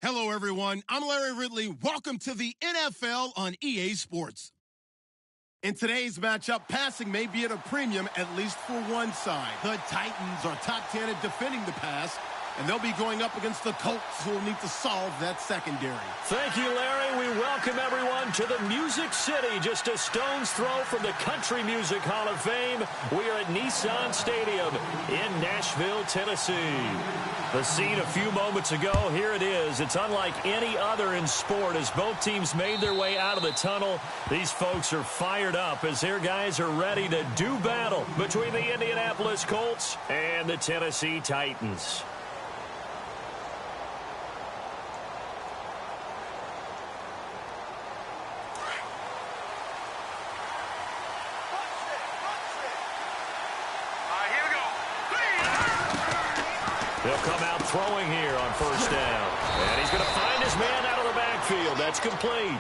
Hello, everyone. I'm Larry Ridley. Welcome to the NFL on EA Sports. In today's matchup, passing may be at a premium, at least for one side. The Titans are top 10 at defending the pass, and they'll be going up against the Colts, who will need to solve that secondary. Thank you, Larry. We welcome everyone to the Music City, just a stone's throw from the Country Music Hall of Fame. We are at Nissan Stadium in Nashville, Tennessee. The scene a few moments ago, here it is. It's unlike any other in sport as both teams made their way out of the tunnel. These folks are fired up as their guys are ready to do battle between the Indianapolis Colts and the Tennessee Titans. He'll come out throwing here on first down. And he's going to find his man out of the backfield. That's complete.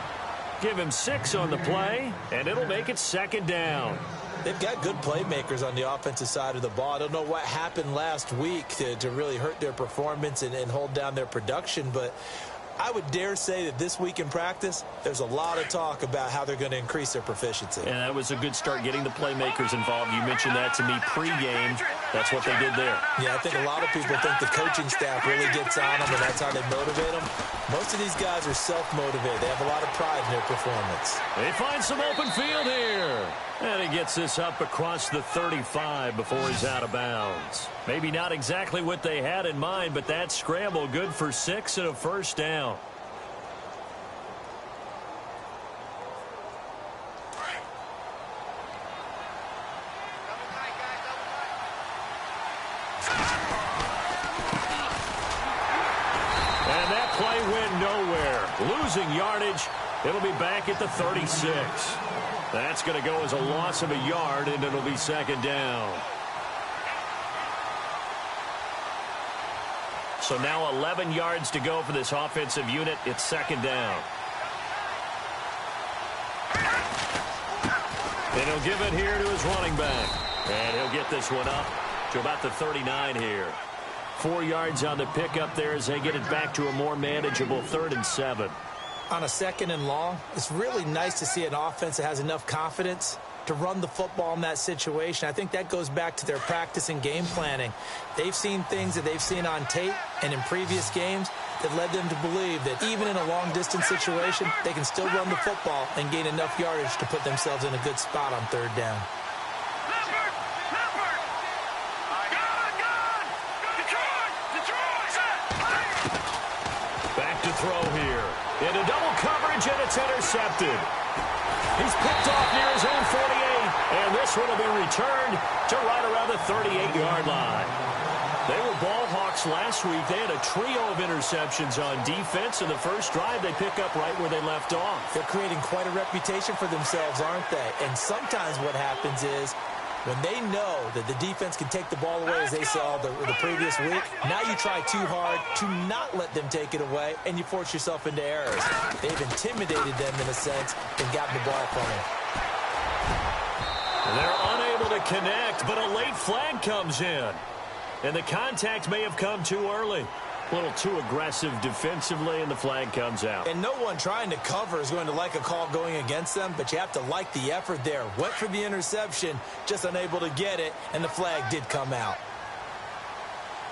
Give him 6 on the play, and it'll make it second down. They've got good playmakers on the offensive side of the ball. I don't know what happened last week to really hurt their performance and hold down their production, but I would dare say that this week in practice, there's a lot of talk about how they're going to increase their proficiency. And that was a good start getting the playmakers involved. You mentioned that to me pregame. That's what they did there. Yeah, I think a lot of people think the coaching staff really gets on them, and that's how they motivate them. Most of these guys are self-motivated. They have a lot of pride in their performance. They find some open field here. And he gets this up across the 35 before he's out of bounds. Maybe not exactly what they had in mind, but that scramble good for 6 and a first down. And that play went nowhere. Losing yardage. It'll be back at the 36. That's going to go as a loss of a yard, and it'll be second down. So now 11 yards to go for this offensive unit. It's second down. And he'll give it here to his running back. And he'll get this one up to about the 39 here. 4 yards on the pickup there as they get it back to a more manageable 3rd and 7. On a 2nd and long, it's really nice to see an offense that has enough confidence to run the football in that situation. I think that goes back to their practice and game planning. They've seen things that they've seen on tape and in previous games that led them to believe that even in a long-distance situation, they can still run the football and gain enough yardage to put themselves in a good spot on 3rd down. Back to throw here. Into double coverage, and it's intercepted. He's picked off near his own 48, and this one will be returned to right around the 38-yard line. They were ball hawks last week. They had a trio of interceptions on defense. In the first drive, they pick up right where they left off. They're creating quite a reputation for themselves, aren't they? And sometimes what happens is when they know that the defense can take the ball away, as they saw the previous week, now you try too hard to not let them take it away, and you force yourself into errors. They've intimidated them in a sense and gotten the ball from them. They're unable to connect, but a late flag comes in. And the contact may have come too early. A little too aggressive defensively, and the flag comes out. And no one trying to cover is going to like a call going against them, but you have to like the effort there. Went for the interception, just unable to get it, and the flag did come out.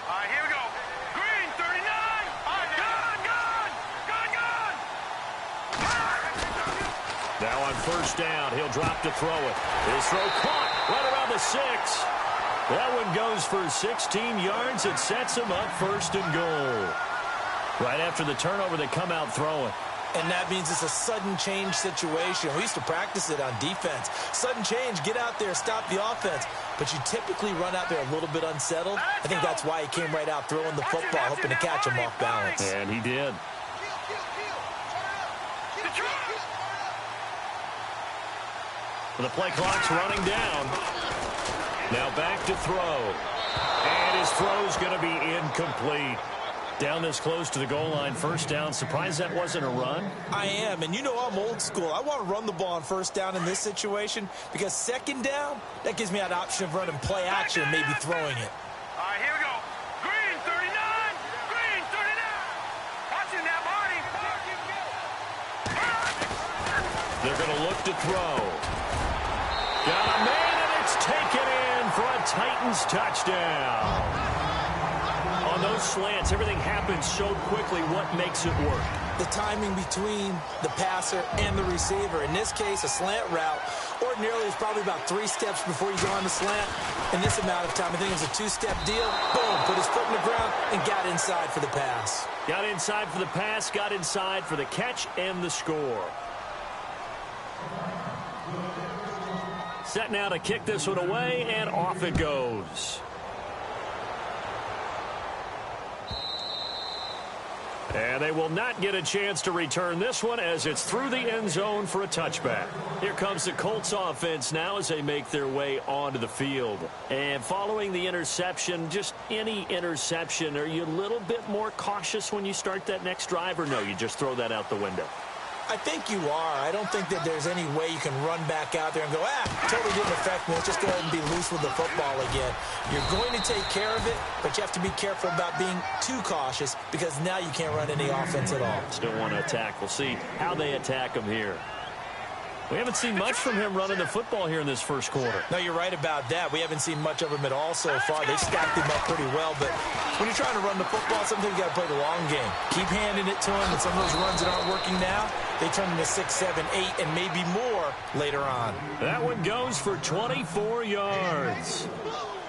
All right, here we go. Green, 39. All right, gun. Now on first down, he'll drop to throw it. His throw caught right around the 6. That one goes for 16 yards. It sets him up 1st and goal. Right after the turnover, they come out throwing. And that means it's a sudden change situation. We used to practice it on defense. Sudden change, get out there, stop the offense. But you typically run out there a little bit unsettled. I think that's why he came right out throwing the football, hoping to catch him off balance. And he did. The play clock's running down. Now back to throw. And his throw's going to be incomplete. Down this close to the goal line, first down. Surprised that wasn't a run? I am, and you know I'm old school. I want to run the ball on first down in this situation because second down, that gives me that option of running play action and maybe throwing it. All right, here we go. Green, 39. Green, 39. Watching that. They're going to look to throw. Got a man, and it's taken in for a Titans touchdown. On those slants, everything happens so quickly. What makes it work? The timing between the passer and the receiver. In this case, a slant route ordinarily is probably about 3 steps before you go on the slant. In this amount of time, I think it was a 2-step deal. Boom, put his foot in the ground and got inside for the pass. Got inside for the pass, got inside for the catch and the score. Set now to kick this one away, and off it goes. And they will not get a chance to return this one as it's through the end zone for a touchback. Here comes the Colts offense now as they make their way onto the field. And following the interception, just any interception, are you a little bit more cautious when you start that next drive, or no, you just throw that out the window? I think you are. I don't think that there's any way you can run back out there and go, totally didn't affect me. Let's just go ahead and be loose with the football again. You're going to take care of it, but you have to be careful about being too cautious because now you can't run any offense at all. Still want to attack. We'll see how they attack him here. We haven't seen much from him running the football here in this first quarter. No, you're right about that. We haven't seen much of him at all so far. They've stacked him up pretty well, but when you're trying to run the football, sometimes you got to play the long game. Keep handing it to him, and some of those runs that aren't working now, they turn into 6, 7, 8, and maybe more later on. That one goes for 24 yards.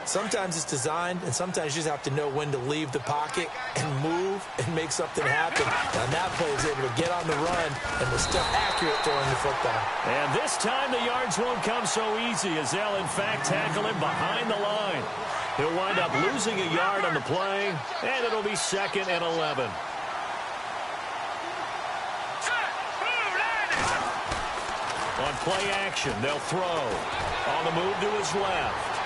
Sometimes it's designed, and sometimes you just have to know when to leave the pocket and move and make something happen. And that play is able to get on the run and was still accurate throwing the football. And this time the yards won't come so easy as they'll, in fact, tackle him behind the line. He'll wind up losing a yard on the play, and it'll be 2nd and 11. On play action, they'll throw. On the move to his left.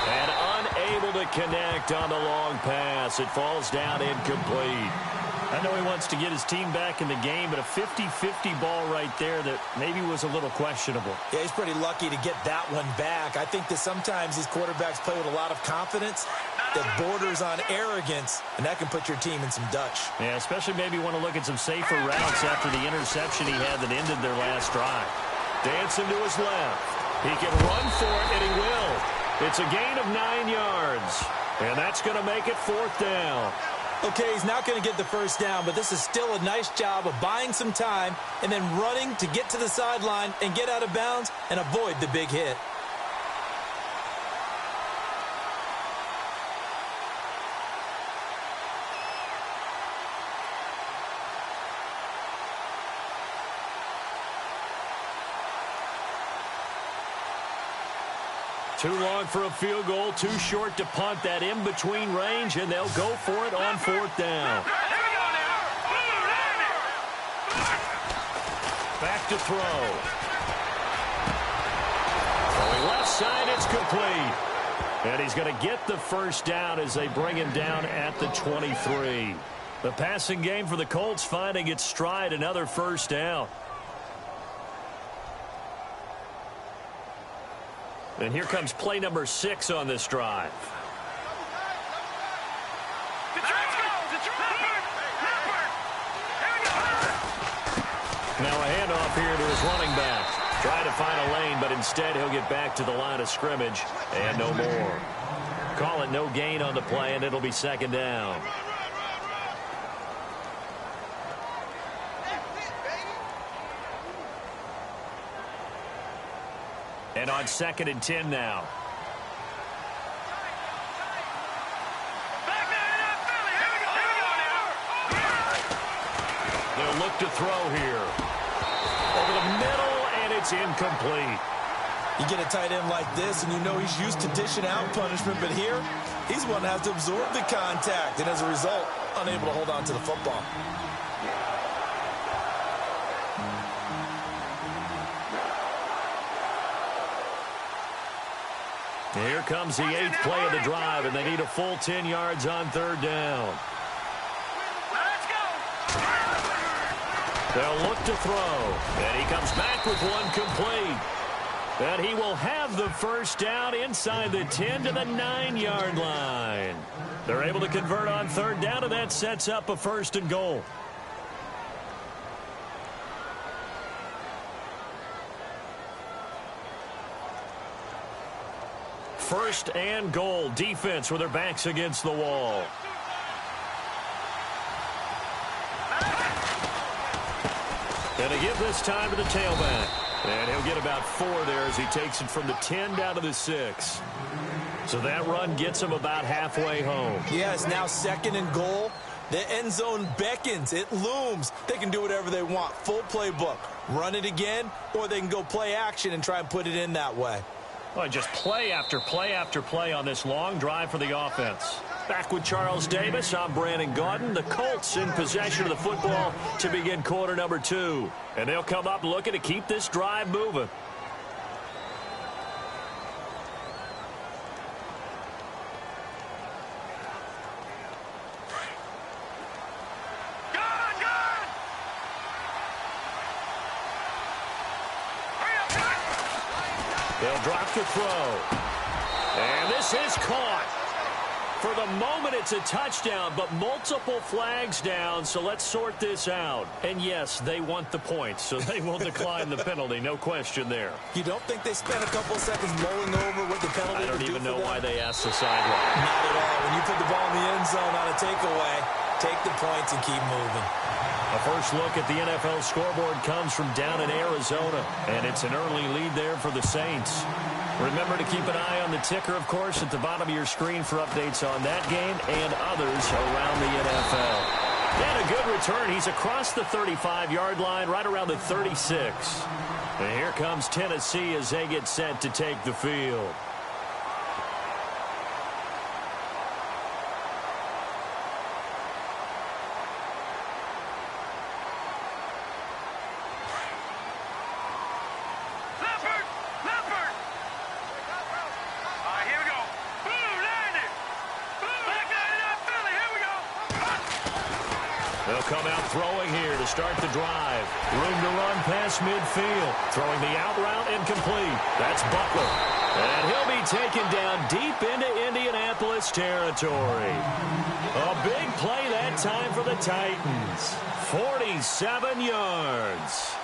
And unable to connect on the long pass. It falls down incomplete. I know he wants to get his team back in the game, but a 50-50 ball right there that maybe was a little questionable. Yeah, he's pretty lucky to get that one back. I think that sometimes these quarterbacks play with a lot of confidence that borders on arrogance, and that can put your team in some Dutch. Yeah, especially maybe want to look at some safer routes after the interception he had that ended their last drive. Dancing to his left. He can run for it, and he will. It's a gain of 9 yards, and that's going to make it 4th down. Okay, he's not going to get the first down, but this is still a nice job of buying some time and then running to get to the sideline and get out of bounds and avoid the big hit. Too long for a field goal, too short to punt. That in-between range, and they'll go for it on 4th down. Back to throw. Going left side, it's complete. And he's going to get the first down as they bring him down at the 23. The passing game for the Colts finding its stride, another first down. And here comes play number 6 on this drive. Now a handoff here to his running back. Trying to find a lane, but instead he'll get back to the line of scrimmage and no more. Call it no gain on the play, and it'll be 2nd down. And on 2nd and 10 now. They'll look to throw here. Over the middle, and it's incomplete. You get a tight end like this, and you know he's used to dishing out punishment, but here, he's one that has to absorb the contact, and as a result, unable to hold on to the football. Here comes the 8th play of the drive, and they need a full 10 yards on 3rd down. Let's go. They'll look to throw, and he comes back with one complete. And he will have the first down inside the 10 to the 9-yard line. They're able to convert on 3rd down, and that sets up a 1st and goal. First and goal. Defense with their backs against the wall. And they give this time to the tailback. And he'll get about 4 there as he takes it from the 10 down to the 6. So that run gets him about halfway home. Yeah, it's now second and goal. The end zone beckons. It looms. They can do whatever they want. Full playbook. Run it again, or they can go play action and try and put it in that way. Well, just play after play after play on this long drive for the offense. Back with Charles Davis, I'm Brandon Gaudin. The Colts in possession of the football to begin quarter number 2. And they'll come up looking to keep this drive moving. They'll drop the throw. And this is caught. For the moment, it's a touchdown, but multiple flags down, so let's sort this out. And yes, they want the points, so they will decline the penalty, no question there. You don't think they spent a couple seconds mulling over what the penalty I don't would do even for know them? why they asked the sideline. Not at all. When you put the ball in the end zone on a takeaway, take the points and keep moving. A first look at the NFL scoreboard comes from down in Arizona, and it's an early lead there for the Saints. Remember to keep an eye on the ticker, of course, at the bottom of your screen for updates on that game and others around the NFL. And a good return. He's across the 35-yard line, right around the 36. And here comes Tennessee as they get set to take the field. They'll come out throwing here to start the drive. Room to run past midfield. Throwing the out route incomplete. That's Butler. And he'll be taken down deep into Indianapolis territory. A big play that time for the Titans. 47 yards.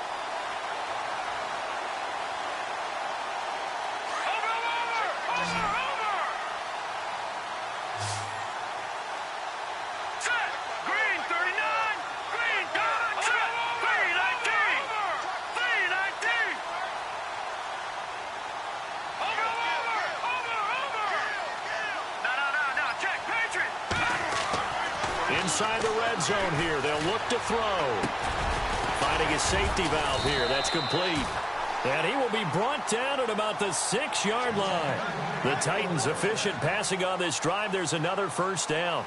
Inside the red zone here. They'll look to throw. Finding his safety valve here. That's complete. And he will be brought down at about the 6-yard line. The Titans efficient passing on this drive. There's another first down.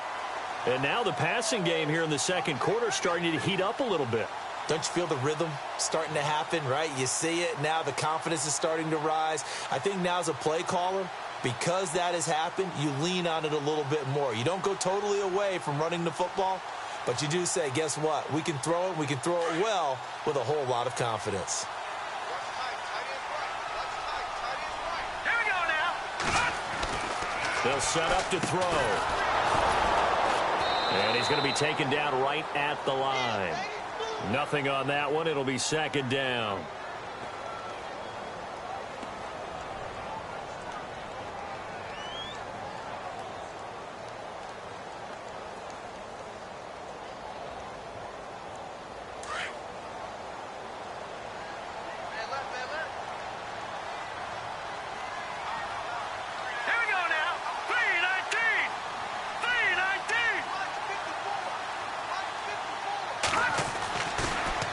And now the passing game here in the second quarter starting to heat up a little bit. Don't you feel the rhythm starting to happen, right? You see it now. The confidence is starting to rise. I think now as a play caller, because that has happened, you lean on it a little bit more. You don't go totally away from running the football, but you do say, guess what? We can throw it. We can throw it well with a whole lot of confidence. Here we go now. They'll set up to throw. And he's going to be taken down right at the line. Nothing on that one. It'll be second down.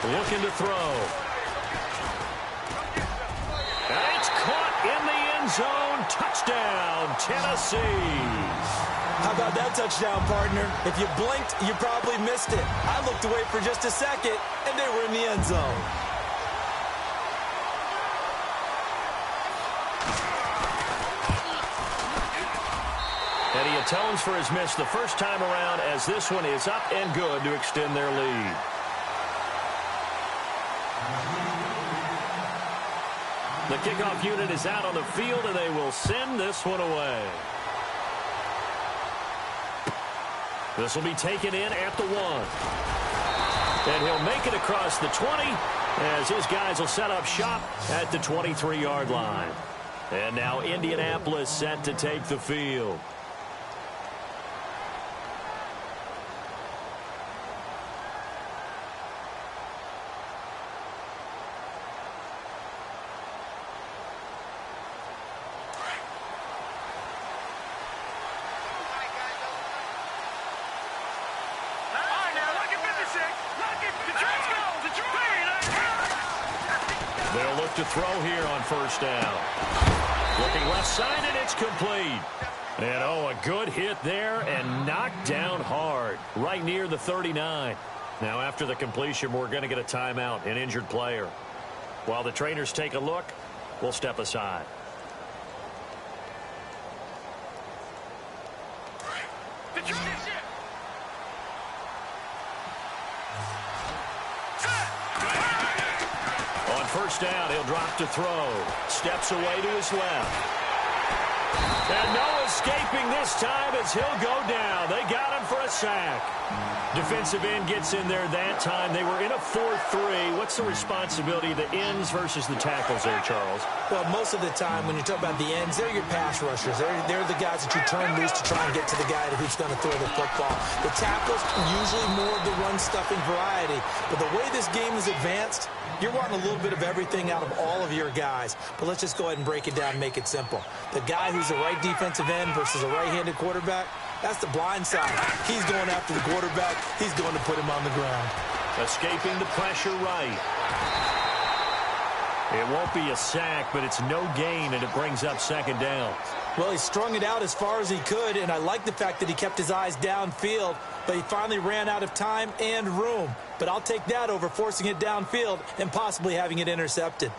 Looking to throw. And it's caught in the end zone. Touchdown, Tennessee. How about that touchdown, partner? If you blinked, you probably missed it. I looked away for just a second, and they were in the end zone. And he atones for his miss the first time around as this one is up and good to extend their lead. The kickoff unit is out on the field, and they will send this one away. This will be taken in at the 1. And he'll make it across the 20 as his guys will set up shop at the 23-yard line. And now Indianapolis set to take the field. They'll look to throw here on first down. Looking left side, and it's complete. And, oh, a good hit there and knocked down hard, right near the 39. Now, after the completion, we're going to get a timeout, an injured player. While the trainers take a look, we'll step aside. On first down, he'll drop to throw. Steps away to his left. And no escaping this time as he'll go down. They got him for a sack. Defensive end gets in there that time. They were in a 4-3. What's the responsibility of the ends versus the tackles there, Charles? Well, most of the time when you talk about the ends, they're your pass rushers. They're the guys that you turn loose to try and get to the guy who's going to throw the football. The tackles, usually more of the run-stuffing variety. But the way this game is advanced, you're wanting a little bit of everything out of all of your guys. But let's just go ahead and break it down and make it simple. The guy who's the right defensive end versus a right-handed quarterback, that's the blind side. He's going after the quarterback. He's going to put him on the ground. Escaping the pressure right. It won't be a sack, but it's no gain, and it brings up second down. Well, he strung it out as far as he could, and I like the fact that he kept his eyes downfield, but he finally ran out of time and room. But I'll take that over forcing it downfield and possibly having it intercepted.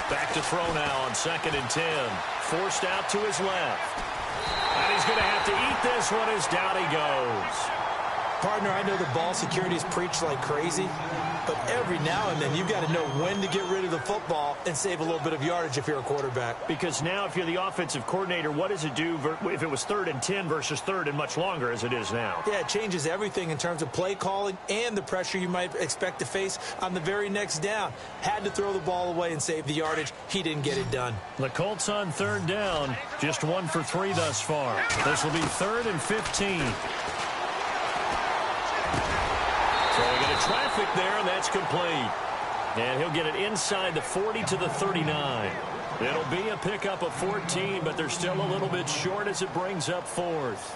Back to throw now on 2nd and 10. Forced out to his left. And he's going to have to eat this one as down he goes. Partner, I know the ball security is preached like crazy, but every now and then you've got to know when to get rid of the football and save a little bit of yardage if you're a quarterback. Because now if you're the offensive coordinator, what does it do if it was 3rd and 10 versus 3rd and much longer as it is now? Yeah, it changes everything in terms of play calling and the pressure you might expect to face on the very next down. Had to throw the ball away and save the yardage. He didn't get it done. The Colts on 3rd down, just 1 for 3 thus far. This will be 3rd and 15. Throwing into traffic there, and that's complete. And he'll get it inside the 40 to the 39. It'll be a pickup of 14, but they're still a little bit short as it brings up 4th.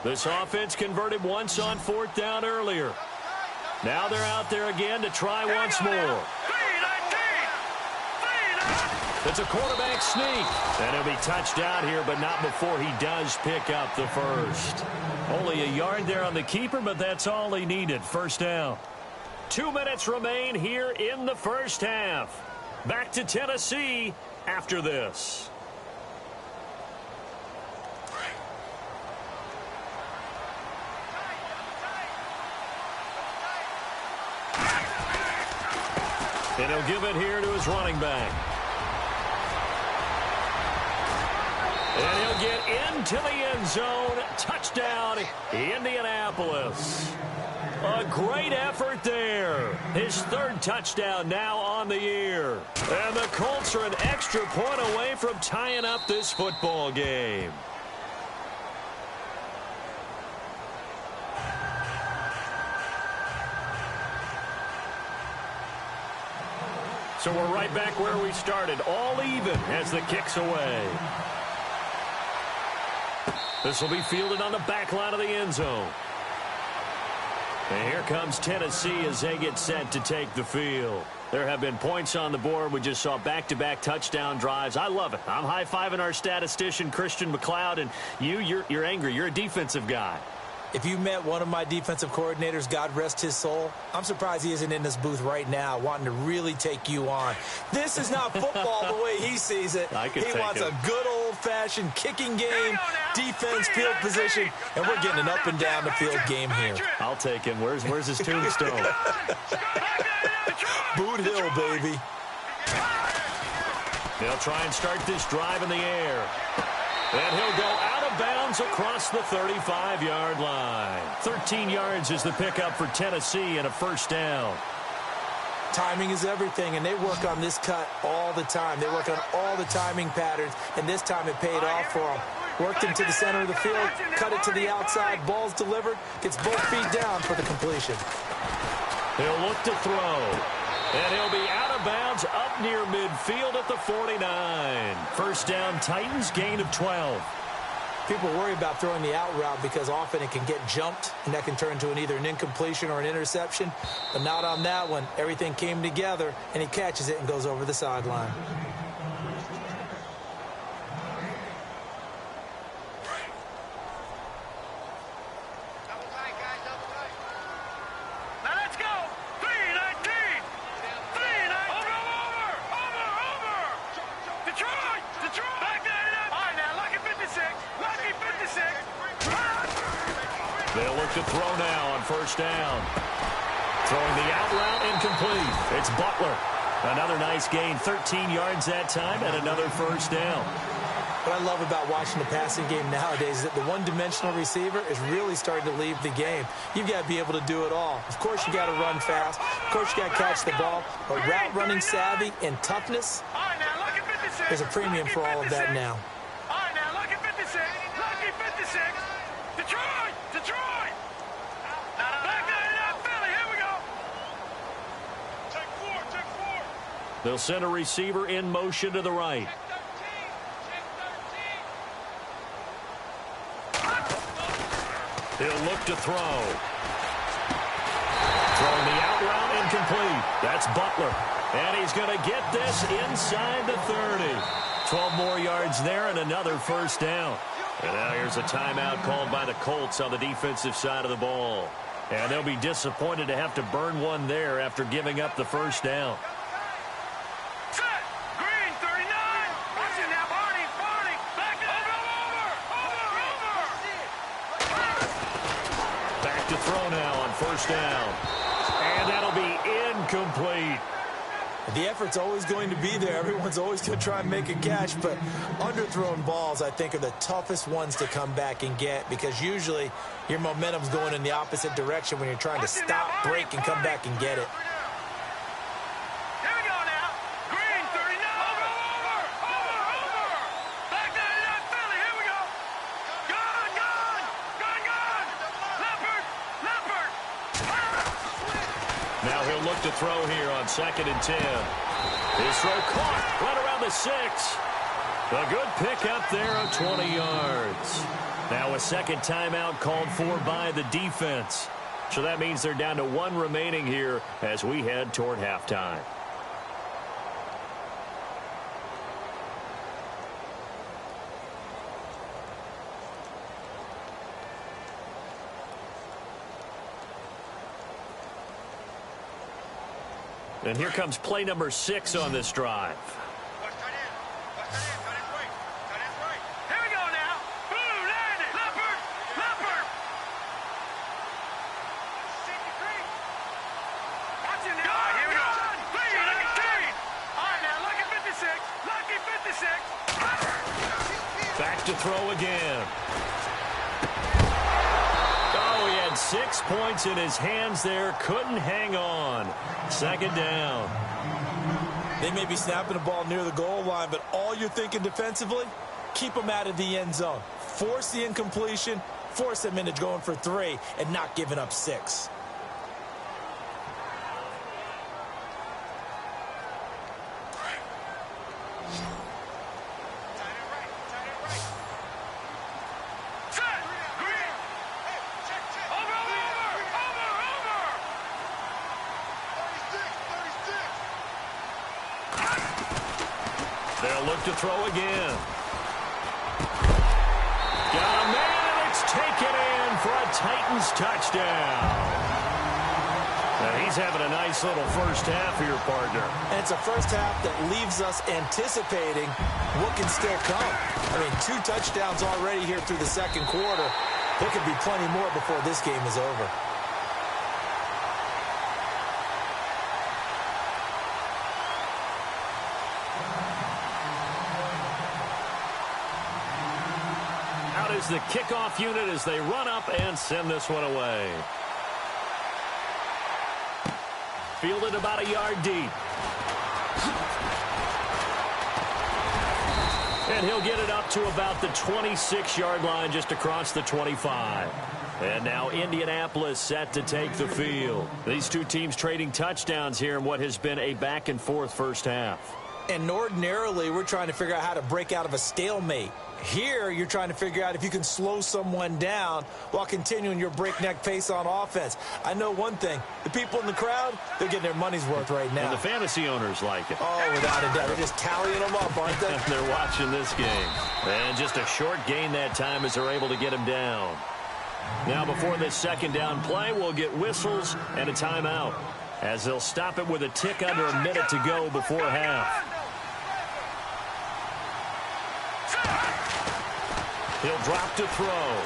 This offense converted once on 4th down earlier. Now they're out there again to try once more. It's a quarterback sneak. And he'll be touched out here, but not before he does pick up the first. Only a yard there on the keeper, but that's all he needed. First down. 2 minutes remain here in the first half. Back to Tennessee after this. And he'll give it here to his running back. And he'll get into the end zone. Touchdown, Indianapolis. A great effort there. His 3rd touchdown now on the year. And the Colts are an extra point away from tying up this football game. So we're right back where we started, all even as the kick's away. This will be fielded on the back line of the end zone. And here comes Tennessee as they get set to take the field. There have been points on the board. We just saw back-to-back touchdown drives. I love it. I'm high-fiving our statistician, Christian McLeod, and you're angry. You're a defensive guy. If you met one of my defensive coordinators, God rest his soul, I'm surprised he isn't in this booth right now wanting to really take you on. This is not football the way he sees it. He wants a good old-fashioned kicking game, defense, field position, and we're getting an up and down the field game here. I'll take him. Where's his tombstone? Boot Hill, baby. They'll try and start this drive in the air. And he'll go out of bounds across the 35-yard line. 13 yards is the pickup for Tennessee and a first down. Timing is everything, and they work on this cut all the time. They work on all the timing patterns, and this time it paid off for them. Worked into the center of the field, cut it to the outside, ball's delivered, gets both feet down for the completion. He'll look to throw. And he'll be out of bounds up near midfield at the 49. First down, Titans, gain of 12. People worry about throwing the out route because often it can get jumped, and that can turn into either an incompletion or an interception. But not on that one. Everything came together, and he catches it and goes over the sideline. They'll look to throw now on first down. Throwing the out route, incomplete. It's Butler. Another nice gain, 13 yards that time, and another first down. What I love about watching the passing game nowadays is that the one-dimensional receiver is really starting to leave the game. You've got to be able to do it all. Of course, you got to run fast. Of course, you got to catch the ball. But route running savvy and toughness, there's a premium for all of that now. They'll send a receiver in motion to the right. He'll look to throw. Throwing the out route, incomplete. That's Butler. And he's going to get this inside the 30. 12 more yards there and another first down. And now here's a timeout called by the Colts on the defensive side of the ball. And they'll be disappointed to have to burn one there after giving up the first down. To throw now on first down. And that'll be incomplete. The effort's always going to be there. Everyone's always going to try and make a catch, but underthrown balls, I think, are the toughest ones to come back and get because usually your momentum's going in the opposite direction when you're trying to stop, break, and come back and get it. Now he'll look to throw here on 2nd and 10. His throw caught right around the 6. A good pick up there of 20 yards. Now a second timeout called for by the defense. So that means they're down to one remaining here as we head toward halftime. And here comes play number 6 on this drive. Back to throw again. Oh, he had 6 points in his hands there. Couldn't hang on. Second down. They may be snapping the ball near the goal line, but all you're thinking defensively, keep them out of the end zone. Force the incompletion, force them into going for 3, and not giving up 6. They'll look to throw again. Got a man, and It's taken in for a Titans touchdown. And he's having a nice little first half for your partner. And it's a first half that leaves us anticipating what can still come. I mean, 2 touchdowns already here through the second quarter. There could be plenty more before this game is over. Out is the kickoff unit as they run up and send this one away. Fielded about a yard deep. And he'll get it up to about the 26-yard line, just across the 25. And now Indianapolis set to take the field. These two teams trading touchdowns here in what has been a back-and-forth first half. And ordinarily, we're trying to figure out how to break out of a stalemate. Here, you're trying to figure out if you can slow someone down while continuing your breakneck pace on offense. I know one thing. The people in the crowd, they're getting their money's worth right now. And the fantasy owners like it. Oh, without a doubt. They're just tallying them up, aren't they? They're watching this game. And just a short gain that time as they're able to get him down. Now, before this second down play, we'll get whistles and a timeout, as they'll stop it with a tick under a minute to go before half. He'll drop to throw.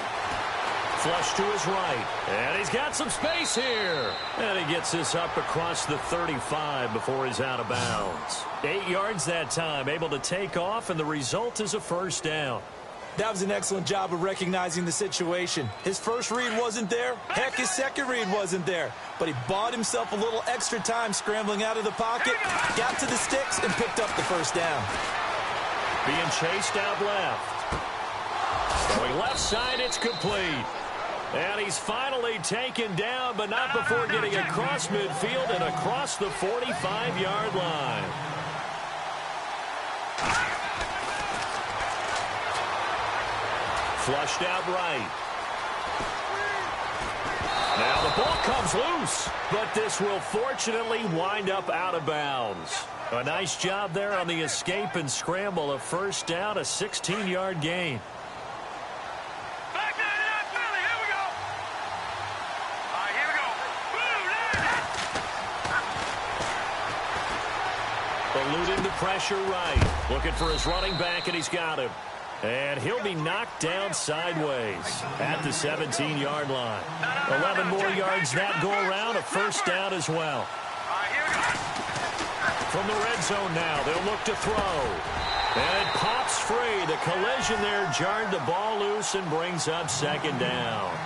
Flush to his right. And he's got some space here. And he gets this up across the 35 before he's out of bounds. 8 yards that time, able to take off, and the result is a first down. That was an excellent job of recognizing the situation. His first read wasn't there. Heck, his second read wasn't there. But he bought himself a little extra time scrambling out of the pocket, got to the sticks, and picked up the first down. Being chased out left. Going left side, it's complete. And he's finally taken down, but not before getting across midfield and across the 45-yard line. Flushed out right. Now the ball comes loose, but this will fortunately wind up out of bounds. A nice job there on the escape and scramble. A first down, a 16-yard gain. Eluding the pressure right. Looking for his running back, and he's got him. And he'll be knocked down sideways at the 17-yard line. 11 more yards that go around, a first down as well. From the red zone now, they'll look to throw. And it pops free. The collision there jarred the ball loose and brings up second down.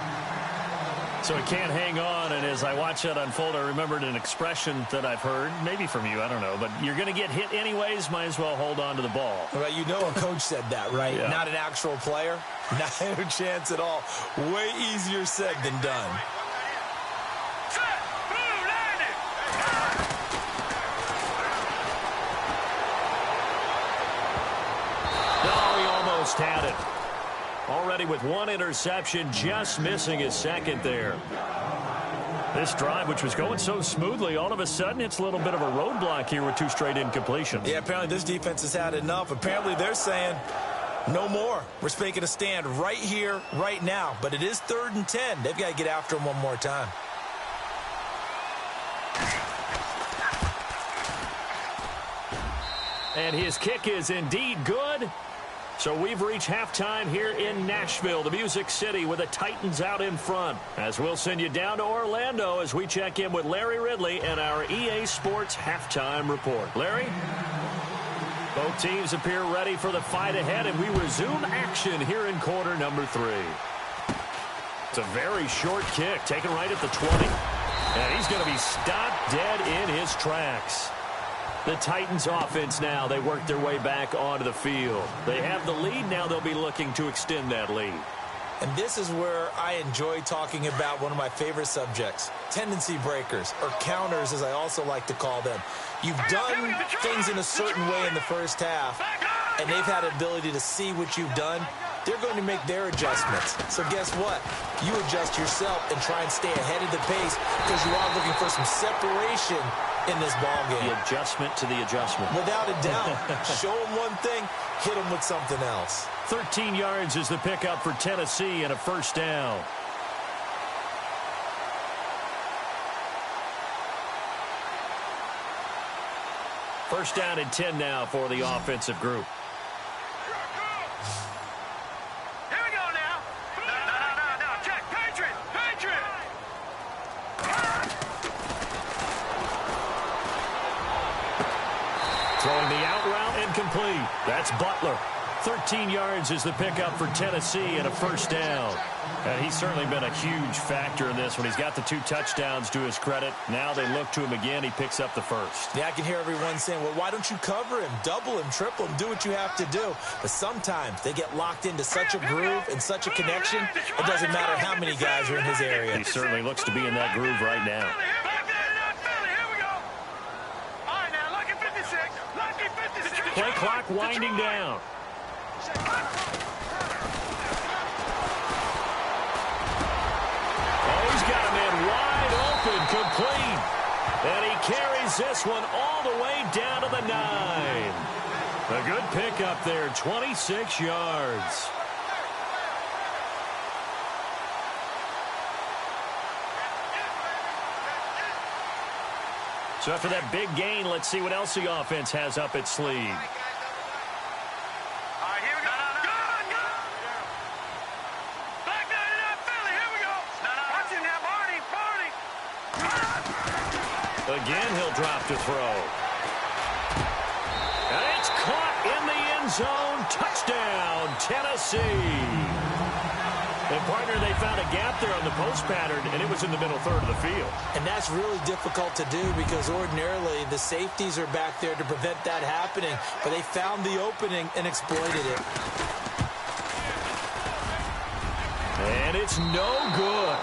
So he can't hang on, and as I watch that unfold, I remembered an expression that I've heard, maybe from you, I don't know, but you're going to get hit anyways, might as well hold on to the ball. Well, you know a coach said that, right? Yeah. Not an actual player. No chance at all. Way easier said than done. No, he almost had it. Already with one interception, just missing his second there. This drive, which was going so smoothly, all of a sudden it's a little bit of a roadblock here with 2 straight incompletions. Yeah, apparently this defense has had enough. Apparently they're saying no more. We're making a stand right here, right now. But it is 3rd and 10. They've got to get after him one more time. And his kick is indeed good. So we've reached halftime here in Nashville, the Music City, with the Titans out in front. As we'll send you down to Orlando as we check in with Larry Ridley and our EA Sports halftime report. Larry? Both teams appear ready for the fight ahead, and we resume action here in quarter number 3. It's a very short kick, taken right at the 20. And he's going to be stopped dead in his tracks. The Titans offense now, they work their way back onto the field. They have the lead, now they'll be looking to extend that lead. And this is where I enjoy talking about one of my favorite subjects, tendency breakers, or counters as I also like to call them. You've done things in a certain way in the first half, and they've had an ability to see what you've done they're going to make their adjustments. So guess what? You adjust yourself and try and stay ahead of the pace because you are looking for some separation in this ball game. The adjustment to the adjustment. Without a doubt. Show them one thing, hit them with something else. 13 yards is the pickup for Tennessee and a first down. First down and 10 now for the offensive group. Here we go now. No. Check. Patriot. Throwing the out route incomplete. That's Butler. 13 yards is the pickup for Tennessee and a first down. And he's certainly been a huge factor in this when he's got the 2 touchdowns to his credit. Now they look to him again. He picks up the first. Yeah, I can hear everyone saying, well, why don't you cover him, double him, triple him, do what you have to do. But sometimes they get locked into such a groove and such a connection, it doesn't matter how many guys are in his area. He certainly looks to be in that groove right now. Play clock winding down. Oh, he's got a man wide open, complete. And he carries this one all the way down to the 9. A good pickup there, 26 yards. So after that big gain, let's see what else the offense has up its sleeve. All right, here we go. Go. Back down it up, Philly. Here we go. Watch him now, Barney. Again, he'll drop to throw. And it's caught in the end zone. Touchdown, Tennessee. And, partner, they found a gap there on the post pattern, and it was in the middle third of the field. And that's really difficult to do because ordinarily the safeties are back there to prevent that happening. But they found the opening and exploited it. And it's no good.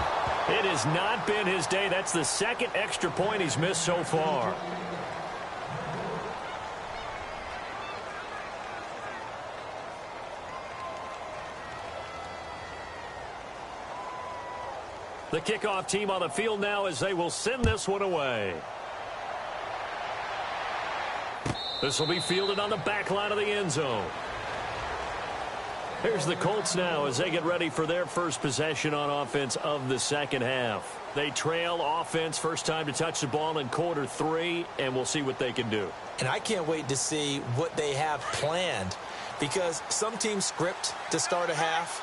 It has not been his day. That's the second extra point he's missed so far. The kickoff team on the field now as they will send this one away. This will be fielded on the back line of the end zone. Here's the Colts now as they get ready for their first possession on offense of the second half. They trail offense, first time to touch the ball in quarter 3, and we'll see what they can do. And I can't wait to see what they have planned because some teams script to start a half.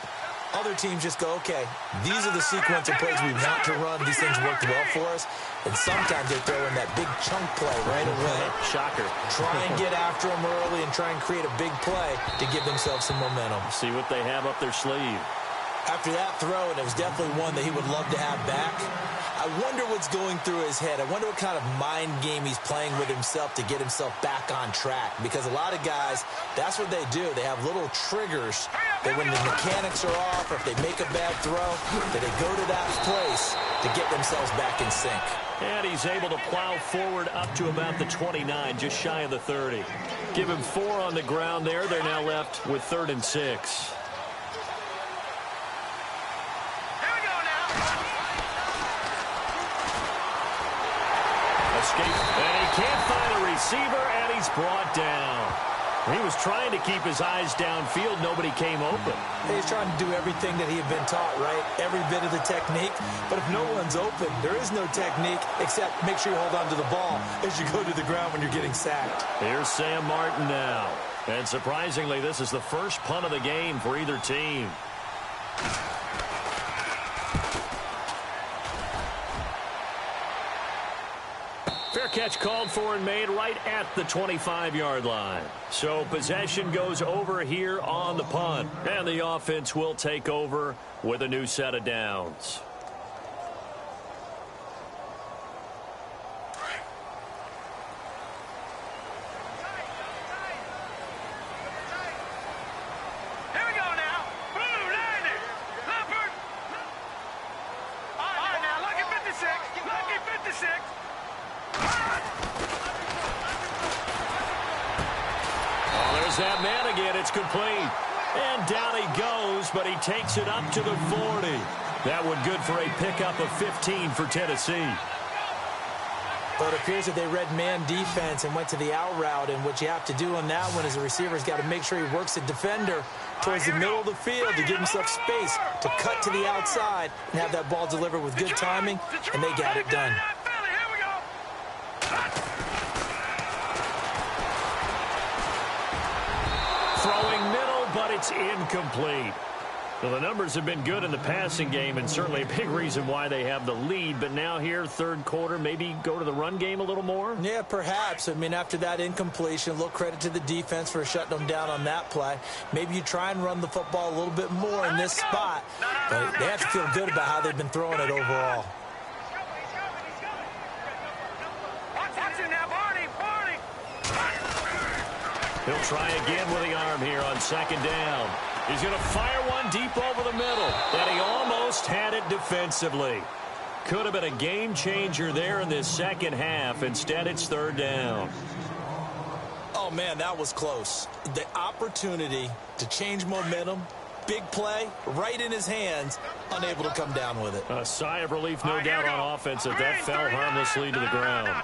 Other teams just go, okay, these are the sequence of plays we want to run. These things worked well for us. And sometimes they throw in that big chunk play right away. Shocker. Try and get after them early and try and create a big play to give themselves some momentum. See what they have up their sleeve. After that throw, and it was definitely one that he would love to have back, I wonder what's going through his head. I wonder what kind of mind game he's playing with himself to get himself back on track. Because a lot of guys, that's what they do. They have little triggers that when the mechanics are off or if they make a bad throw, that they go to that place to get themselves back in sync. And he's able to plow forward up to about the 29, just shy of the 30. Give him 4 on the ground there. They're now left with 3rd and 6. And he can't find a receiver, and he's brought down. He was trying to keep his eyes downfield. Nobody came open. He's trying to do everything that he had been taught, right? Every bit of the technique. But if no one's open, there is no technique except make sure you hold on to the ball as you go to the ground when you're getting sacked. Here's Sam Martin now. And surprisingly, this is the first punt of the game for either team. Fair catch called for and made right at the 25-yard line. So possession goes over here on the punt. And the offense will take over with a new set of downs. That man again, it's complete. And down he goes, but he takes it up to the 40. That one good for a pickup of 15 for Tennessee. But it appears that they read man defense and went to the out route. And what you have to do on that one is the receiver's got to make sure he works the defender towards the middle of the field to give himself space to cut to the outside and have that ball delivered with good timing, and they got it done. Throwing middle, but it's incomplete. Well, the numbers have been good in the passing game and certainly a big reason why they have the lead. But now here, third quarter, maybe go to the run game a little more? Yeah, perhaps. I mean, after that incompletion, a little credit to the defense for shutting them down on that play. Maybe you try and run the football a little bit more in this spot. But they have to feel good about how they've been throwing it overall. He'll try again with the arm here on second down. He's going to fire one deep over the middle. And he almost had it defensively. Could have been a game changer there in this second half. Instead, it's third down. Oh, man, that was close. The opportunity to change momentum, big play, right in his hands, unable to come down with it. A sigh of relief, no doubt, on offense that that fell harmlessly to the ground.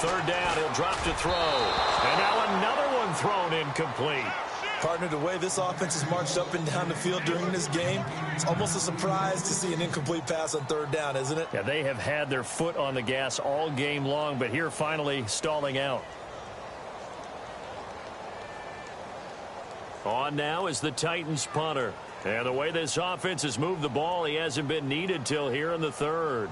Third down, he'll drop to throw. And now another one thrown incomplete. Partner, the way this offense has marched up and down the field during this game, it's almost a surprise to see an incomplete pass on third down, isn't it? Yeah, they have had their foot on the gas all game long, but here finally stalling out. On now is the Titans punter. And the way this offense has moved the ball, he hasn't been needed till here in the third.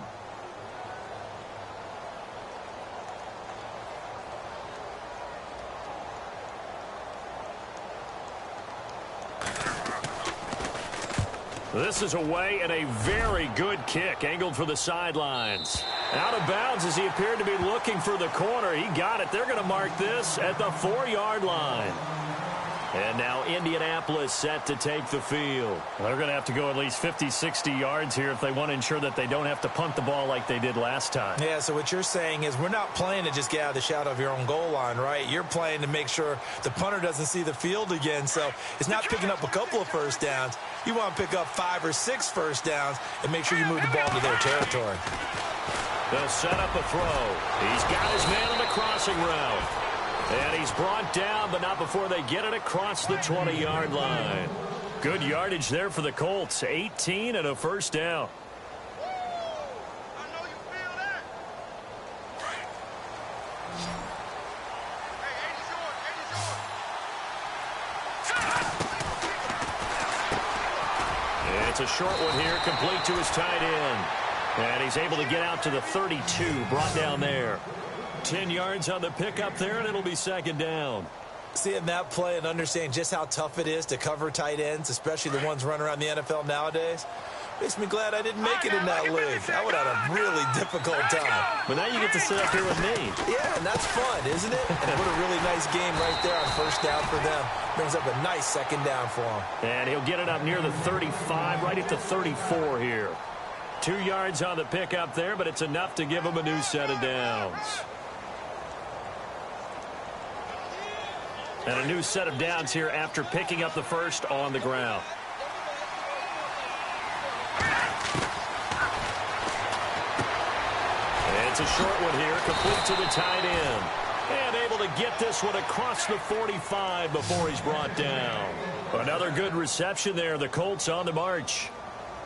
This is away and a very good kick angled for the sidelines. Out of bounds as he appeared to be looking for the corner. He got it. They're going to mark this at the 4-yard line. And now Indianapolis set to take the field. They're going to have to go at least 50, 60 yards here if they want to ensure that they don't have to punt the ball like they did last time. Yeah, so what you're saying is we're not playing to just get out of the shadow of your own goal line, right? You're playing to make sure the punter doesn't see the field again. So it's not picking up a couple of first downs. You want to pick up 5 or 6 first downs and make sure you move the ball into their territory. They'll set up a throw. He's got his man on the crossing route. And he's brought down, but not before they get it across the 20-yard line. Good yardage there for the Colts. 18 and a first down. It's a short one here, complete to his tight end. And he's able to get out to the 32, brought down there. 10 yards on the pickup there, and it'll be second down. Seeing that play and understanding just how tough it is to cover tight ends, especially the ones running around the NFL nowadays, makes me glad I didn't make it in that league. I would have had a really difficult time. But now you get to sit up here with me. Yeah, and that's fun, isn't it? And what a really nice game right there on first down for them. Brings up a nice second down for him. And he'll get it up near the 35, right at the 34 here. 2 yards on the pickup there, but it's enough to give him a new set of downs. And a new set of downs here after picking up the first on the ground. And it's a short one here, complete to the tight end. And able to get this one across the 45 before he's brought down. Another good reception there. The Colts on the march.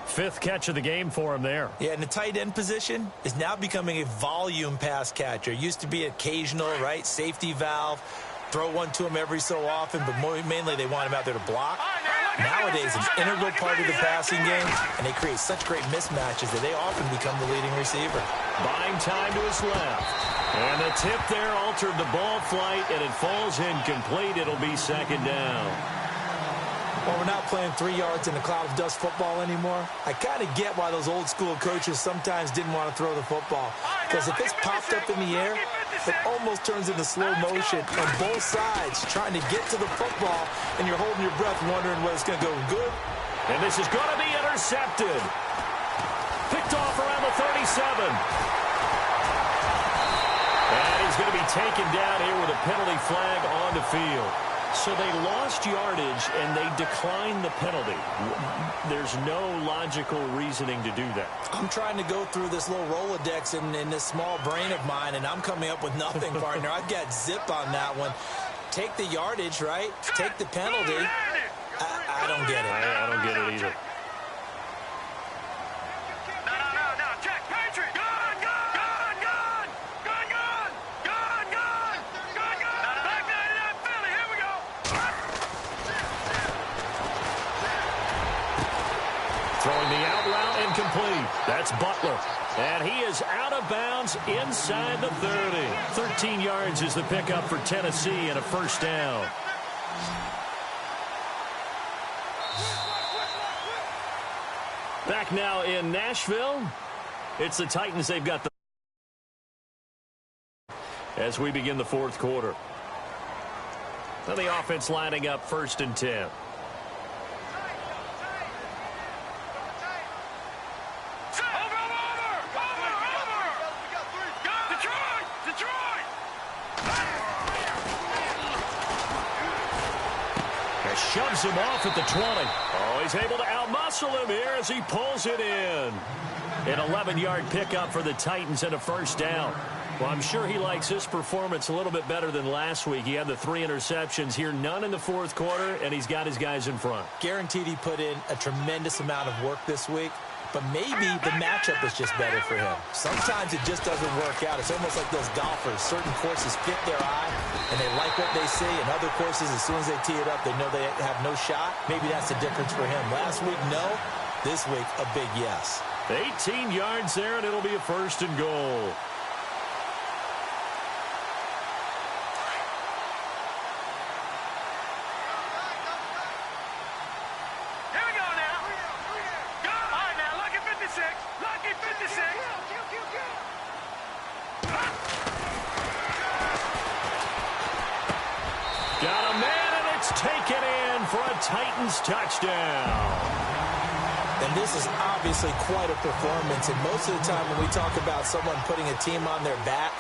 5th catch of the game for him there. Yeah, and the tight end position is now becoming a volume pass catcher. Used to be occasional, right? Safety valve. Throw one to him every so often, but mainly they want him out there to block. Nowadays, an integral part of the passing game, and they create such great mismatches that they often become the leading receiver. Buying time to his left. And the tip there altered the ball flight, and it falls incomplete. It'll be second down. Well, we're not playing 3 yards in a cloud of dust football anymore. I kind of get why those old school coaches sometimes didn't want to throw the football. Because if it's popped up in the air, It almost turns into slow motion on both sides, trying to get to the football, and you're holding your breath wondering whether it's going to go good. And this is going to be intercepted. Picked off around the 37. And he's going to be taken down here with a penalty flag on the field. So they lost yardage, and they declined the penalty. There's no logical reasoning to do that. I'm trying to go through this little Rolodex in this small brain of mine, and I'm coming up with nothing, partner. I've got zip on that one. Take the yardage, right? Take the penalty. I don't get it. I don't get it either. No. Check. Patriot. Gun. Back there to that Philly. Here we go. Throwing the out route incomplete. That's Butler. And he is out of bounds inside the 30. 13 yards is the pickup for Tennessee and a first down. Back now in Nashville. It's the Titans. They've got the as we begin the fourth quarter. Now the offense lining up 1st and 10. Shoves him off at the 20. Oh, he's able to outmuscle him here as he pulls it in. An 11-yard pickup for the Titans and a first down. Well, I'm sure he likes his performance a little bit better than last week. He had the 3 interceptions here, none in the fourth quarter, and he's got his guys in front. Guaranteed he put in a tremendous amount of work this week, but maybe the matchup is just better for him. Sometimes it just doesn't work out. It's almost like those golfers. Certain courses fit their eye, and they like what they see. And other courses, as soon as they tee it up, they know they have no shot. Maybe that's the difference for him. Last week, no. This week, a big yes. 18 yards there, and it'll be a 1st and goal. Got a man, and it's taken in for a Titans touchdown. And this is obviously quite a performance. And most of the time when we talk about someone putting a team on their back,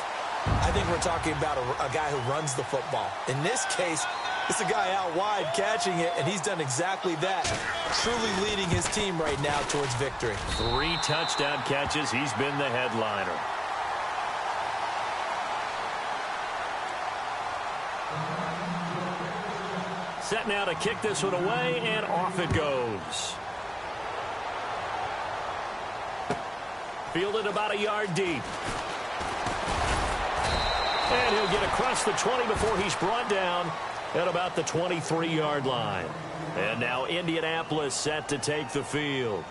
I think we're talking about a guy who runs the football. In this case, it's a guy out wide catching it, and he's done exactly that, truly leading his team right now towards victory. 3 touchdown catches. He's been the headliner. Set now to kick this one away, and off it goes. Fielded about a yard deep. And he'll get across the 20 before he's brought down at about the 23-yard line. And now Indianapolis set to take the field.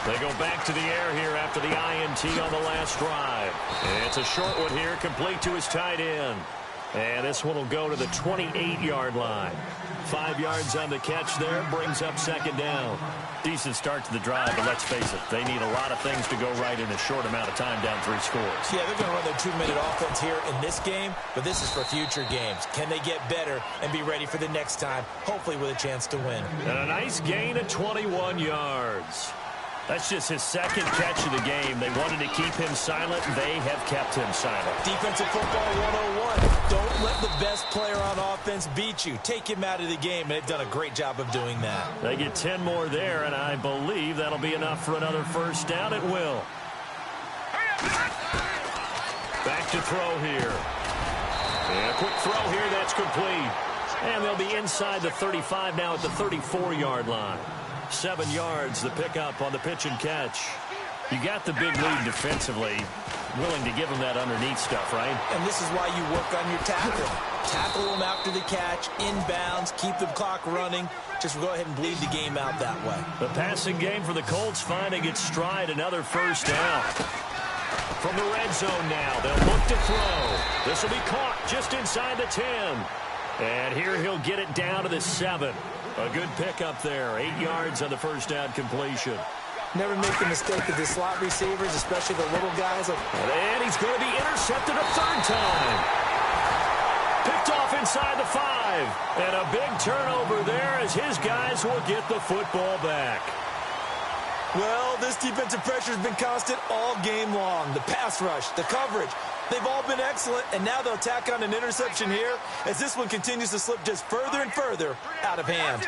They go back to the air here after the INT on the last drive. And it's a short one here, complete to his tight end. And this one will go to the 28-yard line. 5 yards on the catch there, brings up 2nd down. Decent start to the drive, but let's face it, they need a lot of things to go right in a short amount of time, down 3 scores. Yeah, they're going to run their 2-minute offense here in this game, but this is for future games. Can they get better and be ready for the next time, hopefully with a chance to win? And a nice gain of 21 yards. That's just his 2nd catch of the game. They wanted to keep him silent. They have kept him silent. Defensive football 101. Don't let the best player on offense beat you. Take him out of the game, and they've done a great job of doing that. They get 10 more there, and I believe that'll be enough for another first down. It will. Back to throw here. And a quick throw here. That's complete. And they'll be inside the 35 now at the 34-yard line. 7 yards, the pickup on the pitch and catch. You got the big lead defensively. Willing to give them that underneath stuff, right? And this is why you work on your tackle. Tackle them after the catch, inbounds, keep the clock running. Just go ahead and bleed the game out that way. The passing game for the Colts finding its stride, another first down. From the red zone now, they'll look to throw. This will be caught just inside the 10. And here he'll get it down to the 7. A good pickup there. 8 yards on the first down completion. Never make the mistake of the slot receivers, especially the little guys. And he's going to be intercepted a third time. Picked off inside the 5. And a big turnover there as his guys will get the football back. Well, this defensive pressure has been constant all game long. The pass rush, the coverage, they've all been excellent, and now they'll tack on an interception here as this one continues to slip just further and further out of hand.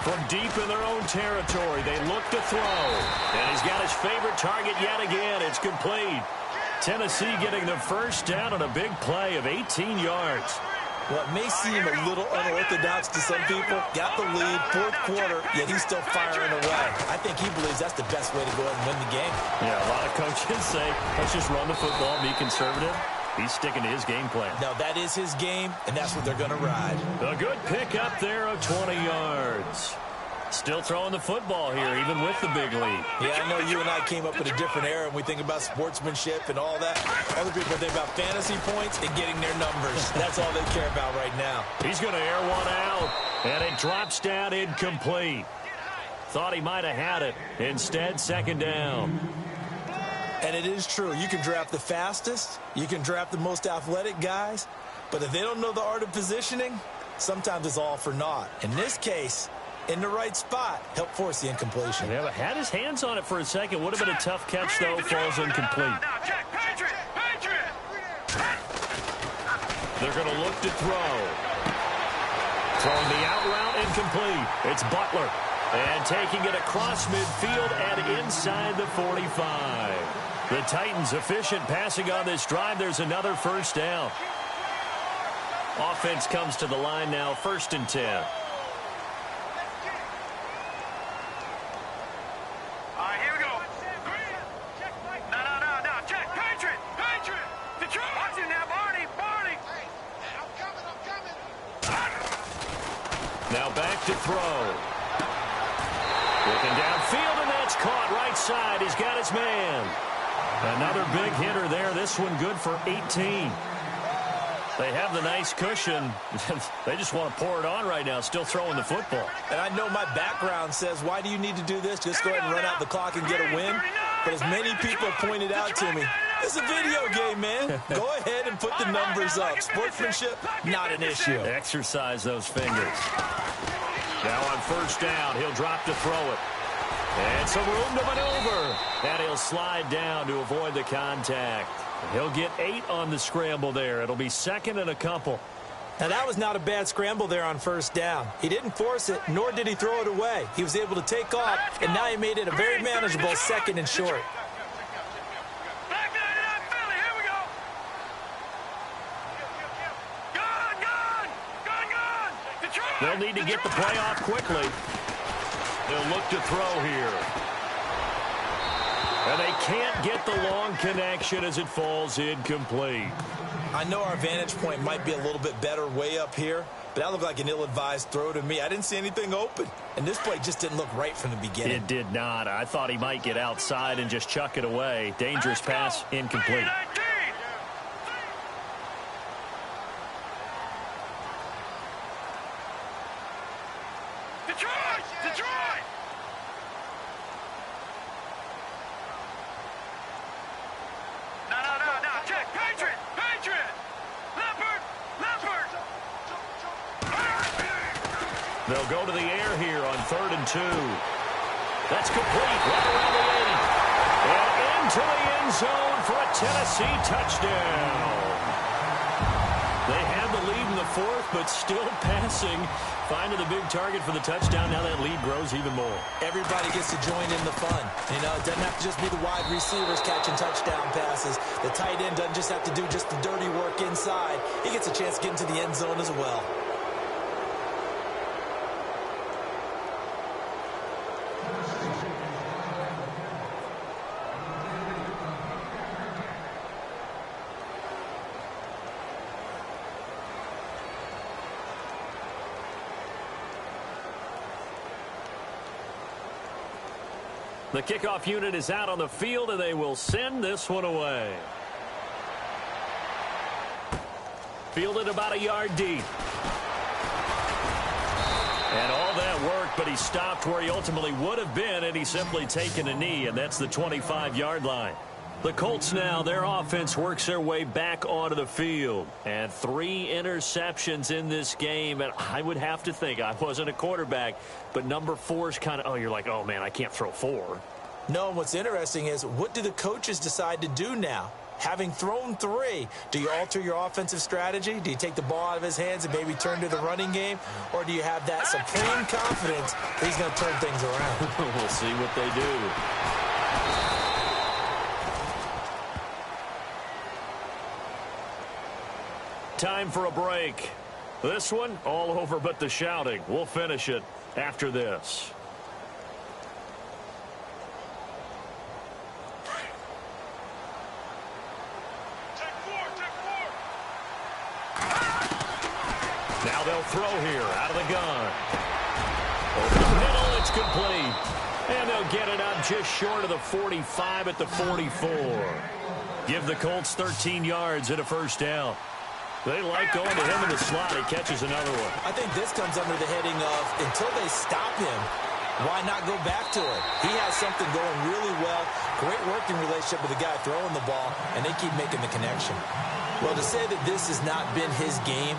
From deep in their own territory, they look to throw. And he's got his favorite target yet again. It's complete. Tennessee getting the first down on a big play of 18 yards. Well, it may seem a little unorthodox to some people. Got the lead, fourth quarter, yet he's still firing away. I think he believes that's the best way to go ahead and win the game. Yeah, a lot of coaches say, let's just run the football, be conservative. He's sticking to his game plan. No, that is his game, and that's what they're going to ride. A good pick up there of 20 yards. Still throwing the football here, even with the big lead. Yeah, I know you and I came up in a different era, and we think about sportsmanship and all that. Other people think about fantasy points and getting their numbers. That's all they care about right now. He's going to air one out, and it drops down incomplete. Thought he might have had it. Instead, second down. And it is true. You can draft the fastest. You can draft the most athletic guys. But if they don't know the art of positioning, sometimes it's all for naught. In this case, in the right spot, help force the incompletion. Yeah, but had his hands on it for a second. Would have been a tough catch, though. Falls incomplete. They're going to look to throw. Throwing the out route incomplete. It's Butler. And taking it across midfield and inside the 45. The Titans efficient passing on this drive. There's another first down. Offense comes to the line now, 1st and 10. Here we go. No. Check. Patriot. Detroit. Watch it now, Barney. I'm coming. Now back to throw. Looking downfield, and that's caught right side. He's got his man. Another big hitter there. This one good for 18. They have the nice cushion. They just want to pour it on right now, still throwing the football. And I know my background says, why do you need to do this? Just go ahead and run out the clock and get a win. But as many people pointed out to me, it's a video game, man. Go ahead and put the numbers up. Sportsmanship, not an issue. Exercise those fingers. Now on first down, he'll drop to throw it. And some room to maneuver. And he'll slide down to avoid the contact. He'll get 8 on the scramble there. It'll be 2nd and a couple. Now, that was not a bad scramble there on first down. He didn't force it, nor did he throw it away. He was able to take off, and now he made it a very manageable 2nd and short. They'll need to get the play off quickly. They'll look to throw here. And they can't get the long connection as it falls incomplete. I know our vantage point might be a little bit better way up here, but that looked like an ill-advised throw to me. I didn't see anything open, and this play just didn't look right from the beginning. It did not. I thought he might get outside and just chuck it away. Dangerous pass, incomplete. Detroit! No. Check. Patriot! Leopard! They'll go to the air here on 3rd and 2. That's complete right around the 8. And into the end zone for a Tennessee touchdown. They had the lead in the 4th, but still passing. Finding the big target for the touchdown. Now that lead grows even more. Everybody gets to join in the fun. You know, it doesn't have to just be the wide receivers catching touchdown passes. The tight end doesn't just have to do just the dirty work inside. He gets a chance to get into the end zone as well. The kickoff unit is out on the field, and they will send this one away. Fielded about a yard deep. And all that work, but he stopped where he ultimately would have been, and he's simply taken a knee, and that's the 25-yard line. The Colts now, their offense works their way back onto the field. And 3 interceptions in this game, and I would have to think, I wasn't a quarterback, but number 4 is kind of, you're like, oh, man, I can't throw 4. No, and what's interesting is, what do the coaches decide to do now? Having thrown 3, do you alter your offensive strategy? Do you take the ball out of his hands and maybe turn to the running game? Or do you have that supreme confidence that he's going to turn things around? We'll see what they do. Time for a break. This one, all over but the shouting. We'll finish it after this. Now they'll throw here out of the gun. Over the middle, it's complete. And they'll get it up just short of the 45 at the 44. Give the Colts 13 yards and a first down. They like going to him in the slot. He catches another one. I think this comes under the heading of, until they stop him, why not go back to it? He has something going really well. Great working relationship with the guy throwing the ball, and they keep making the connection. Well, to say that this has not been his game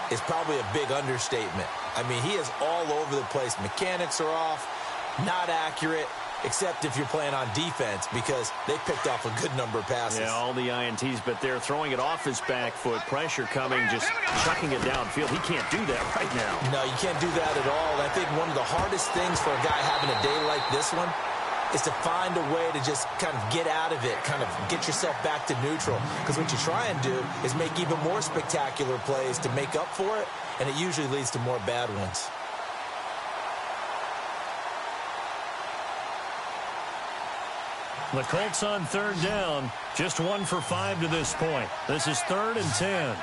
is probably a big understatement. I mean, he is all over the place. Mechanics are off, not accurate, except if you're playing on defense, because they picked off a good number of passes. Yeah, all the INTs, but they're throwing it off his back foot. Pressure coming, just chucking it downfield. He can't do that right now. No, you can't do that at all. And I think one of the hardest things for a guy having a day like this one is to find a way to just kind of get out of it, kind of get yourself back to neutral. Because what you try and do is make even more spectacular plays to make up for it, and it usually leads to more bad ones. The Colts on third down, just 1 for 5 to this point. This is 3rd and 10.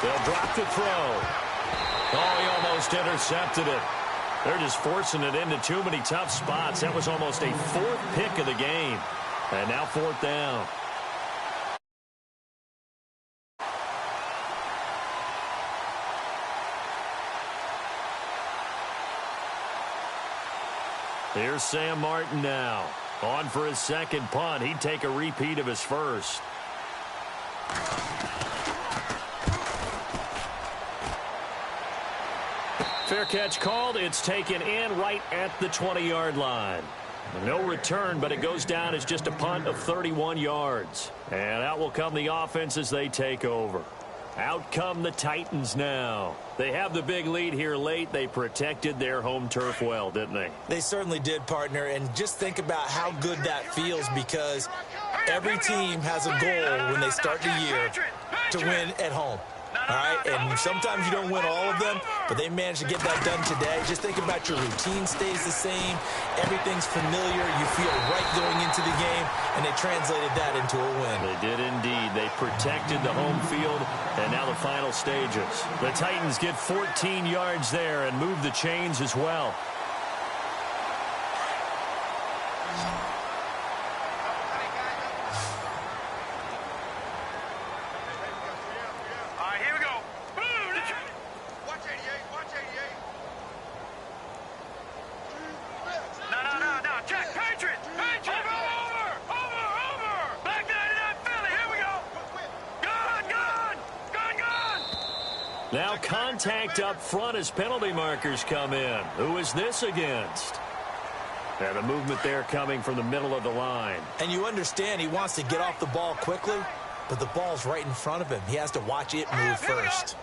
They'll drop the throw. Oh, he almost intercepted it. They're just forcing it into too many tough spots. That was almost a 4th pick of the game. And now 4th down. Here's Sam Martin now. On for his second punt. He'd take a repeat of his first. Fair catch called. It's taken in right at the 20-yard line. No return, but it goes down as just a punt of 31 yards. And out will come the offense as they take over. Out come the Titans now. They have the big lead here late. They protected their home turf well, didn't they? They certainly did, partner. And just think about how good that feels, because every team has a goal when they start the year to win at home. All right, and sometimes you don't win all of them, but they managed to get that done today. Just think about your routine stays the same. Everything's familiar. You feel right going into the game, and they translated that into a win. They did indeed. They protected the home field, and now the final stages. The Titans get 14 yards there and move the chains as well. Now contact up front as penalty markers come in. Who is this against? And the movement there coming from the middle of the line. And you understand he wants to get off the ball quickly, but the ball's right in front of him. He has to watch it move first.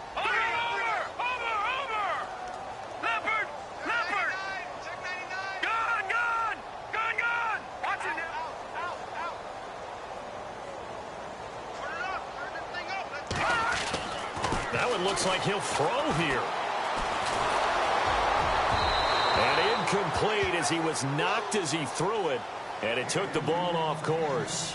Now it looks like he'll throw here. And incomplete as he was knocked as he threw it. And it took the ball off course.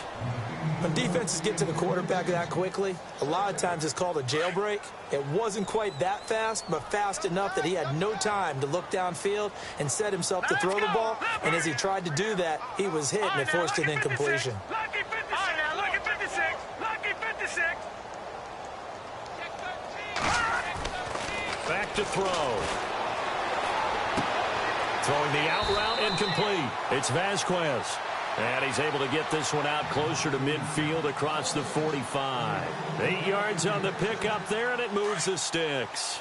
When defenses get to the quarterback that quickly, a lot of times it's called a jailbreak. It wasn't quite that fast, but fast enough that he had no time to look downfield and set himself to throw the ball. And as he tried to do that, he was hit, and it forced an incompletion. Lucky 56. Lucky 56. Lucky 56. Back to throw. Throwing the out route, incomplete. It's Vasquez. And he's able to get this one out closer to midfield across the 45. 8 yards on the pickup there, and it moves the sticks.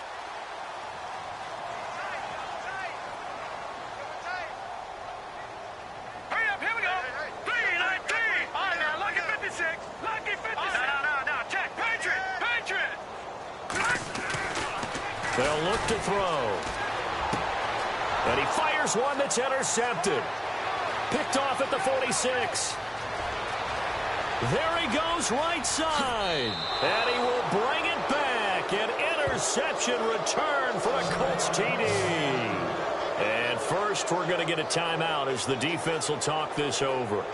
Hurry up, here we go. 3-19. All right, now, lucky 56. Lucky 56. No, check. Patriot. They'll look to throw. And he fires one that's intercepted. Picked off at the 46. There he goes right side. And he will bring it back. An interception return for a Colts TD. And first, we're going to get a timeout as the defense will talk this over.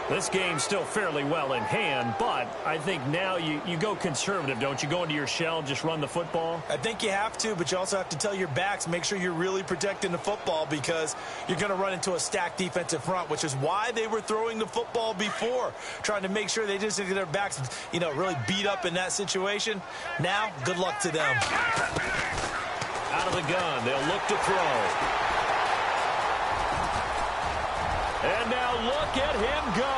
This game's still fairly well in hand, but I think now you go conservative, don't you? Go into your shell, just run the football? I think you have to, but you also have to tell your backs, make sure you're really protecting the football because you're going to run into a stacked defensive front, which is why they were throwing the football before, trying to make sure they just get their backs, really beat up in that situation. Now, good luck to them. Out of the gun, they'll look to throw. And now look at him go.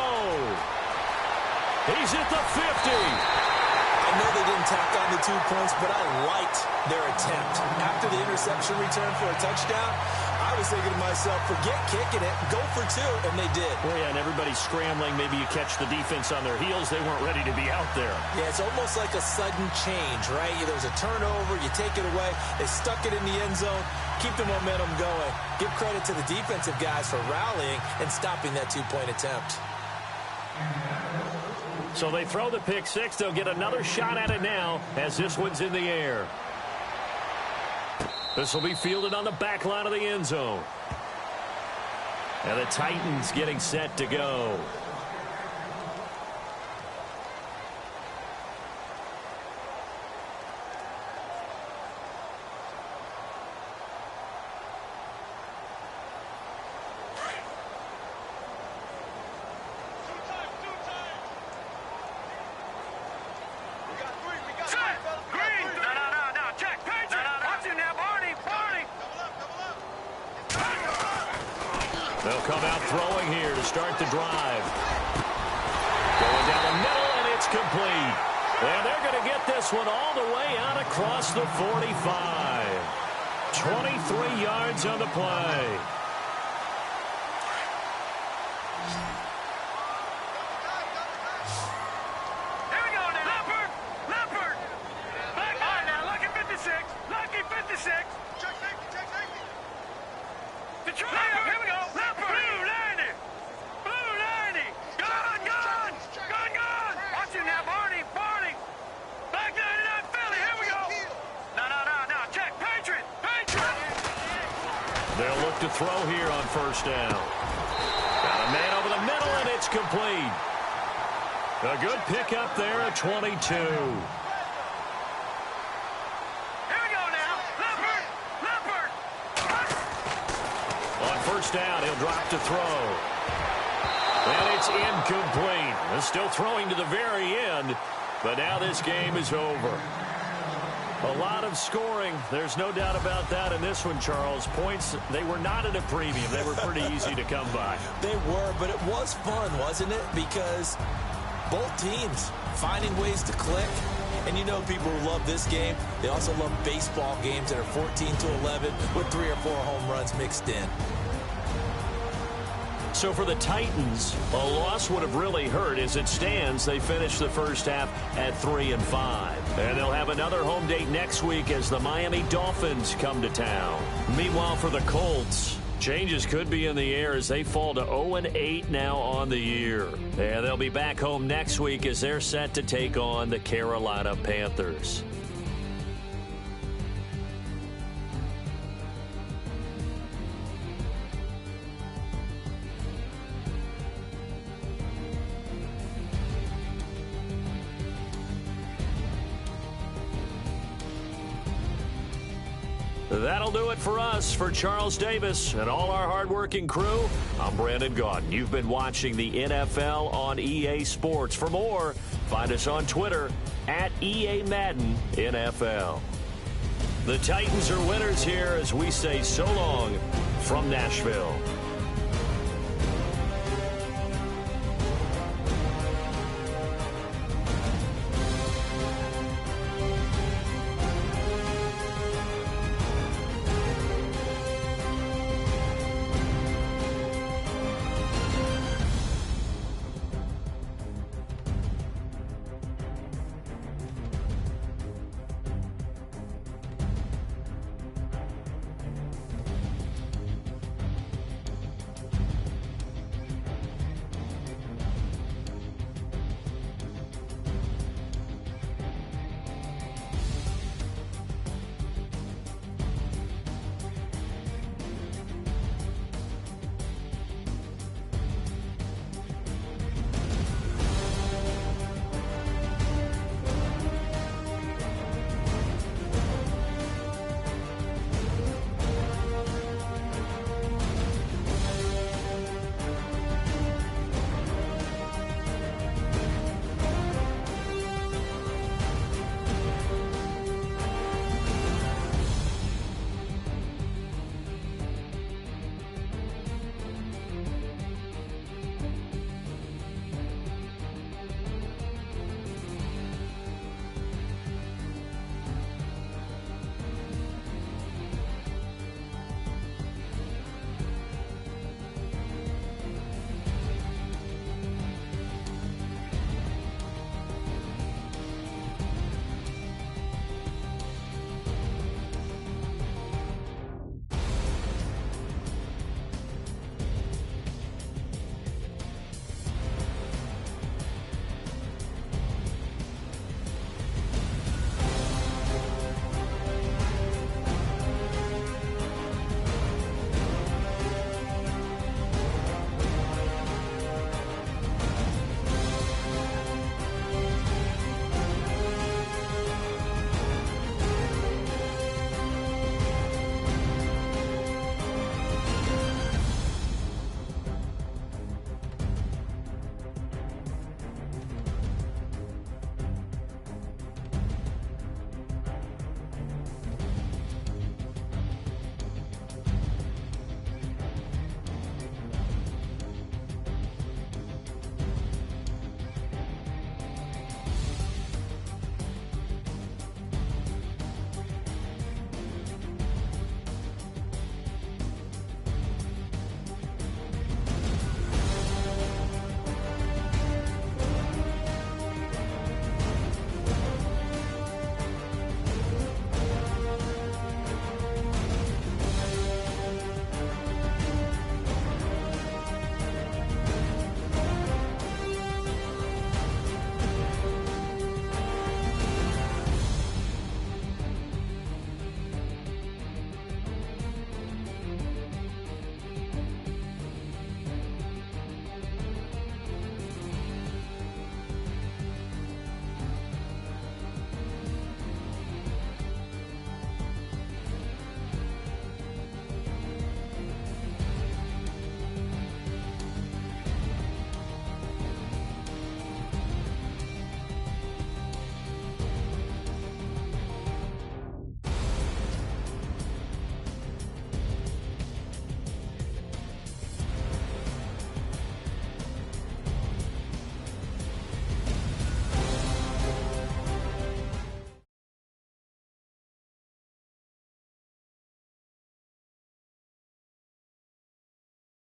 He's at the 50. I know they didn't tack on the 2 points, but I liked their attempt. After the interception return for a touchdown, I was thinking to myself, forget kicking it, go for 2, and they did. Well, yeah, and everybody's scrambling. Maybe you catch the defense on their heels. They weren't ready to be out there. Yeah, it's almost like a sudden change, right? There's a turnover, you take it away, they stuck it in the end zone, keep the momentum going. Give credit to the defensive guys for rallying and stopping that 2-point attempt. So they throw the pick six. They'll get another shot at it now as this one's in the air. This will be fielded on the back line of the end zone. And the Titans getting set to go. They'll come out throwing here to start the drive. Going down the middle, and it's complete. And they're going to get this one all the way out across the 45. 23 yards on the play. Here we go now. Leopard. Back on now. Lucky 56. Lucky 56. Check safety. Detroit. Here we go. Leopard. Blue 90. Blue 90. Gone. Watch it now, Barney. Back 99 Philly. Here we go. No. Check. Patriot. They'll look to throw here on first down. Got a man over the middle, and it's complete. A good pickup there at 22. Here we go now. Leopard. On first down, he'll drop to throw. And it's incomplete. They're still throwing to the very end, but now this game is over. A lot of scoring. There's no doubt about that in this one, Charles. Points, they were not at a premium. They were pretty easy to come by. They were, but it was fun, wasn't it? Because both teams finding ways to click. And you know people who love this game, they also love baseball games that are 14-11 with 3 or 4 home runs mixed in. So for the Titans, a loss would have really hurt. As it stands, they finished the first half at 3-5. And they'll have another home date next week as the Miami Dolphins come to town. Meanwhile, for the Colts, changes could be in the air as they fall to 0-8 now on the year. And they'll be back home next week as they're set to take on the Carolina Panthers. That'll do it for us. For Charles Davis and all our hardworking crew, I'm Brandon Gaudin. You've been watching the NFL on EA Sports. For more, find us on Twitter at EA Madden NFL. The Titans are winners here as we say so long from Nashville.